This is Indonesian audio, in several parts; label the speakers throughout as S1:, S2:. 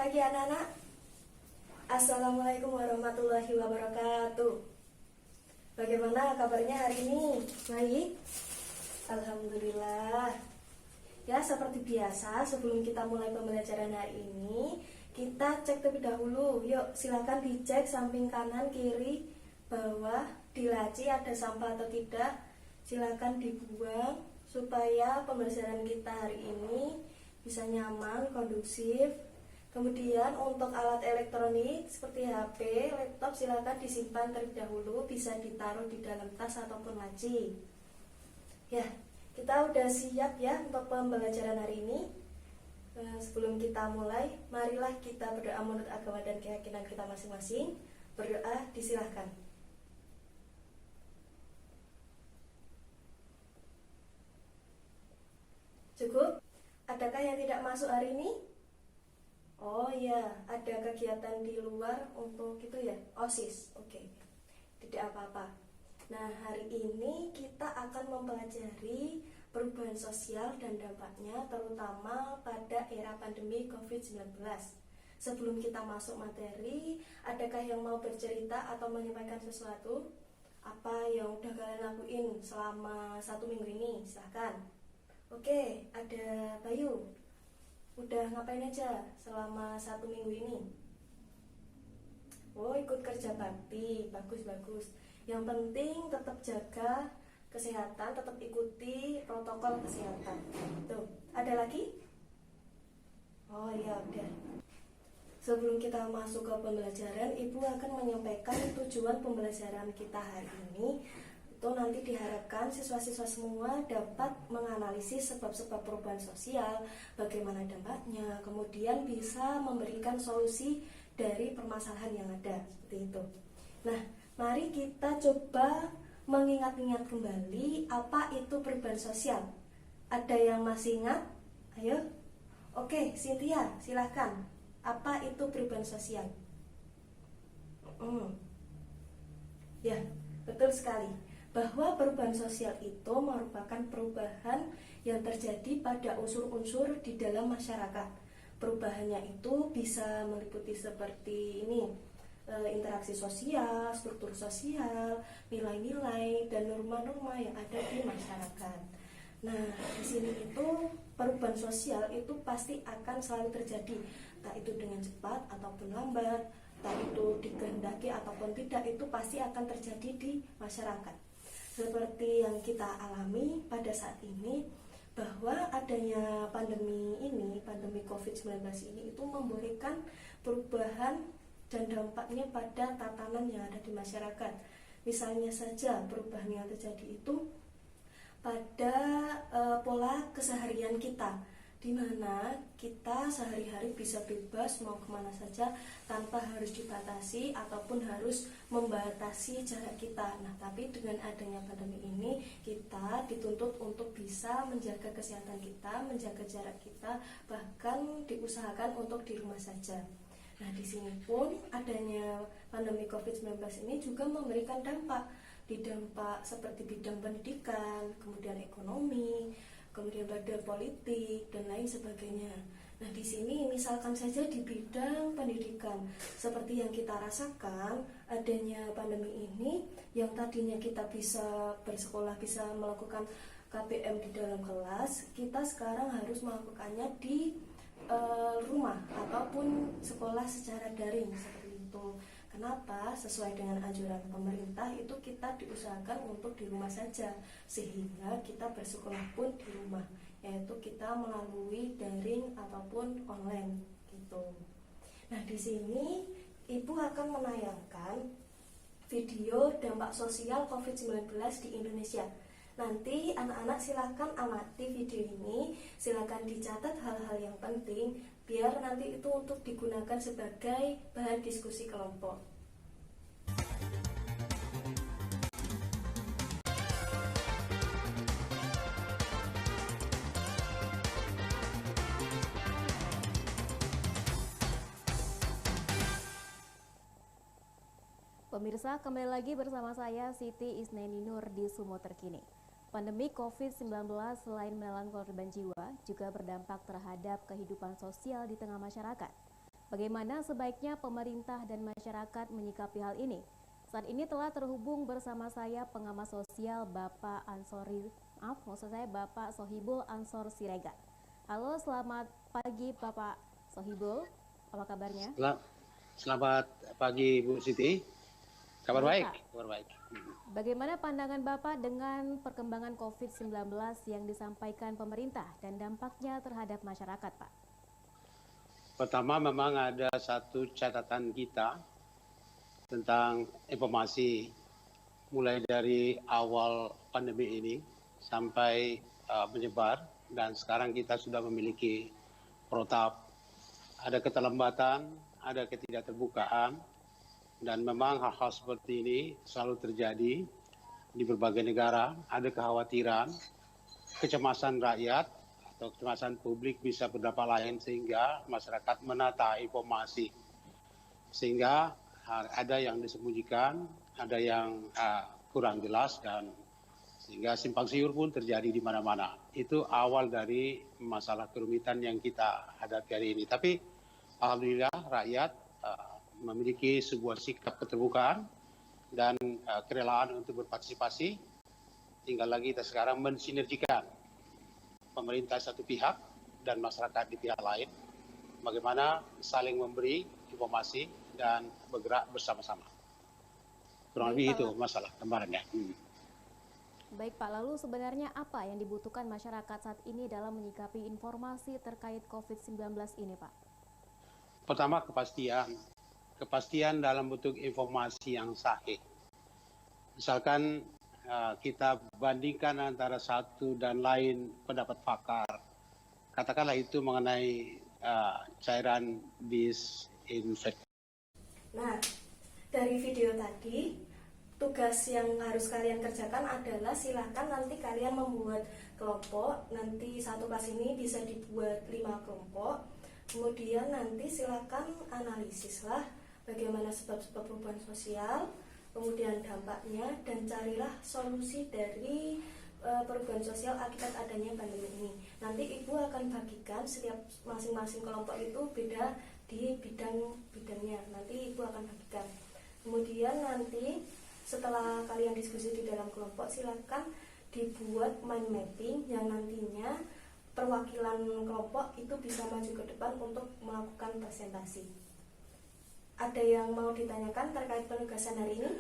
S1: pagi anak-anak. Assalamualaikum warahmatullahi wabarakatuh. Bagaimana kabarnya hari ini? Baik? Alhamdulillah. Ya, seperti biasa sebelum kita mulai pembelajaran hari ini, kita cek terlebih dahulu. Yuk, silakan dicek samping kanan, kiri, bawah, di laci ada sampah atau tidak. Silakan dibuang supaya pembelajaran kita hari ini bisa nyaman, kondusif. Kemudian untuk alat elektronik seperti HP, laptop silakan disimpan terlebih dahulu, bisa ditaruh di dalam tas ataupun laci. Ya, kita udah siap ya untuk pembelajaran hari ini. Sebelum kita mulai, marilah kita berdoa menurut agama dan keyakinan kita masing-masing. Berdoa disilahkan. Cukup? Adakah yang tidak masuk hari ini? Oh iya, ada kegiatan di luar untuk itu ya, OSIS. Oke, tidak apa-apa. Nah, hari ini kita akan mempelajari perubahan sosial dan dampaknya terutama pada era pandemi COVID-19. Sebelum kita masuk materi, adakah yang mau bercerita atau menyampaikan sesuatu? Apa yang udah kalian lakuin selama 1 minggu ini? Silahkan. Oke, ada Bayu. Udah ngapain aja selama 1 minggu ini? Oh, ikut kerja bakti. Bagus-bagus. Yang penting tetap jaga kesehatan, tetap ikuti protokol kesehatan. Tuh, ada lagi? Oh iya, udah. Sebelum kita masuk ke pembelajaran, Ibu akan menyampaikan tujuan pembelajaran kita hari ini. Itu nanti diharapkan siswa-siswa semua dapat menganalisis sebab-sebab perubahan sosial, bagaimana dampaknya, kemudian bisa memberikan solusi dari permasalahan yang ada, seperti itu. Nah, mari kita coba mengingat-ingat kembali apa itu perubahan sosial. Ada yang masih ingat? Ayo. Oke, Cynthia, silahkan. Apa itu perubahan sosial? Ya, betul sekali. Bahwa perubahan sosial itu merupakan perubahan yang terjadi pada unsur-unsur di dalam masyarakat. Perubahannya itu bisa meliputi seperti ini, interaksi sosial, struktur sosial, nilai-nilai, dan norma-norma yang ada di masyarakat. Nah, di sini itu perubahan sosial itu pasti akan selalu terjadi, entah itu dengan cepat ataupun lambat, entah itu dikehendaki ataupun tidak, itu pasti akan terjadi di masyarakat. Seperti yang kita alami pada saat ini, bahwa adanya pandemi ini, pandemi COVID-19 ini itu memberikan perubahan dan dampaknya pada tatanan yang ada di masyarakat. Misalnya saja perubahan yang terjadi itu pada pola keseharian kita, di mana kita sehari-hari bisa bebas mau kemana saja tanpa harus dibatasi ataupun harus membatasi jarak kita. Nah, tapi dengan adanya pandemi ini kita dituntut untuk bisa menjaga kesehatan kita, menjaga jarak kita, bahkan diusahakan untuk di rumah saja. Nah, di sini pun adanya pandemi COVID-19 ini juga memberikan dampak seperti bidang pendidikan, kemudian ekonomi, kemudian pada politik dan lain sebagainya. Nah, di sini misalkan saja di bidang pendidikan, seperti yang kita rasakan adanya pandemi ini, yang tadinya kita bisa bersekolah, bisa melakukan KBM di dalam kelas, kita sekarang harus melakukannya di rumah ataupun sekolah secara daring, seperti itu. Kenapa? Sesuai dengan anjuran pemerintah itu kita diusahakan untuk di rumah saja, sehingga kita bersekolah pun di rumah, yaitu kita melalui daring ataupun online gitu. Nah, di sini Ibu akan menayangkan video dampak sosial COVID-19 di Indonesia. Nanti anak-anak silakan amati video ini, silakan dicatat hal-hal yang penting biar nanti itu untuk digunakan sebagai bahan diskusi kelompok.
S2: Pemirsa, kembali lagi bersama saya Siti Isneni Nur di Sumo Terkini. Pandemi COVID-19 selain menelan korban jiwa, juga berdampak terhadap kehidupan sosial di tengah masyarakat. Bagaimana sebaiknya pemerintah dan masyarakat menyikapi hal ini? Saat ini telah terhubung bersama saya pengamat sosial Bapak Bapak Sohibul Ansor Siregar. Halo, selamat pagi Bapak Sohibul, apa kabarnya?
S3: Selamat pagi Bu Siti, kabar baik.
S2: Bagaimana pandangan Bapak dengan perkembangan COVID-19 yang disampaikan pemerintah dan dampaknya terhadap masyarakat, Pak?
S3: Pertama, memang ada satu catatan kita tentang informasi mulai dari awal pandemi ini sampai menyebar, dan sekarang kita sudah memiliki protap. Ada keterlambatan, ada ketidakterbukaan, dan memang hal-hal seperti ini selalu terjadi di berbagai negara. Ada kekhawatiran, kecemasan rakyat atau kecemasan publik bisa berdampak lain sehingga masyarakat menata informasi. Sehingga ada yang disembunyikan, ada yang kurang jelas, dan sehingga simpang siur pun terjadi di mana-mana. Itu awal dari masalah kerumitan yang kita hadapi hari ini. Tapi alhamdulillah rakyat memiliki sebuah sikap keterbukaan dan kerelaan untuk berpartisipasi. Tinggal lagi kita sekarang mensinergikan pemerintah satu pihak dan masyarakat di pihak lain, bagaimana saling memberi informasi dan bergerak bersama-sama. Kurang lebih itu masalah gambarannya.
S2: Baik Pak, lalu sebenarnya apa yang dibutuhkan masyarakat saat ini dalam menyikapi informasi terkait COVID-19 ini, Pak?
S3: Pertama, kepastian dalam bentuk informasi yang sahih. Misalkan kita bandingkan antara satu dan lain pendapat pakar, katakanlah itu mengenai cairan disinfektan.
S1: Nah, dari video tadi, tugas yang harus kalian kerjakan adalah silakan nanti kalian membuat kelompok. Nanti satu kelas ini bisa dibuat 5 kelompok. Kemudian nanti silakan analisislah bagaimana sebab-sebab perubahan sosial, kemudian dampaknya, dan carilah solusi dari perubahan sosial akibat adanya pandemi ini. Nanti Ibu akan bagikan setiap masing-masing kelompok itu beda di bidangnya. Nanti Ibu akan bagikan. Kemudian nanti setelah kalian diskusi di dalam kelompok, silakan dibuat mind mapping yang nantinya perwakilan kelompok itu bisa maju ke depan untuk melakukan presentasi. Ada yang mau ditanyakan terkait penugasan hari ini?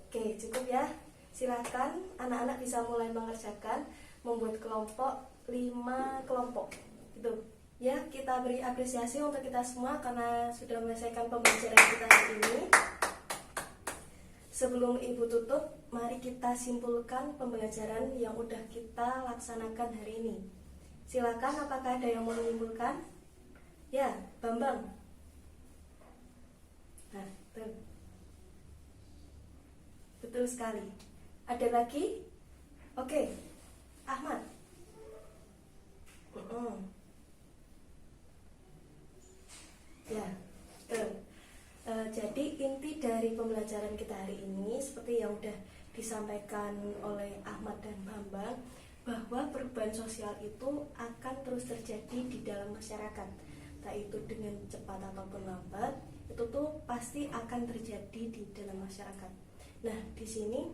S1: Oke, cukup ya. Silakan anak-anak bisa mulai mengerjakan, membuat kelompok 5 kelompok. Gitu. Ya, kita beri apresiasi untuk kita semua karena sudah menyelesaikan pembelajaran kita hari ini. Sebelum Ibu tutup, mari kita simpulkan pembelajaran yang udah kita laksanakan hari ini. Silakan, apakah ada yang mau menyimpulkan? Ya, Bambang. Nah, betul sekali. Ada lagi? Oke, Ahmad. Ya, betul. Jadi inti dari pembelajaran kita hari ini seperti yang sudah disampaikan oleh Ahmad dan Bambang, bahwa perubahan sosial itu akan terus terjadi di dalam masyarakat, entah itu dengan cepat ataupun lambat, itu tuh pasti akan terjadi di dalam masyarakat. Nah, di sini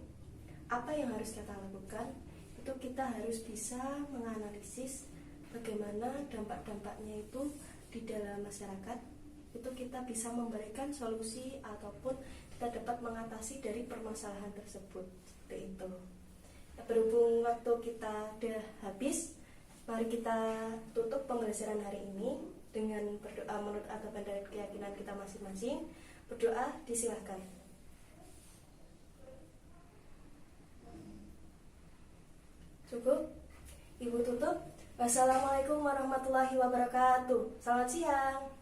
S1: apa yang harus kita lakukan? Itu kita harus bisa menganalisis bagaimana dampak-dampaknya itu di dalam masyarakat. Itu kita bisa memberikan solusi ataupun kita dapat mengatasi dari permasalahan tersebut. Seperti itu. Berhubung waktu kita sudah habis, mari kita tutup pembelajaran hari ini dengan berdoa menurut agama dan keyakinan kita masing-masing. Berdoa, disilahkan. Cukup? Ibu tutup. Wassalamualaikum warahmatullahi wabarakatuh. Selamat siang.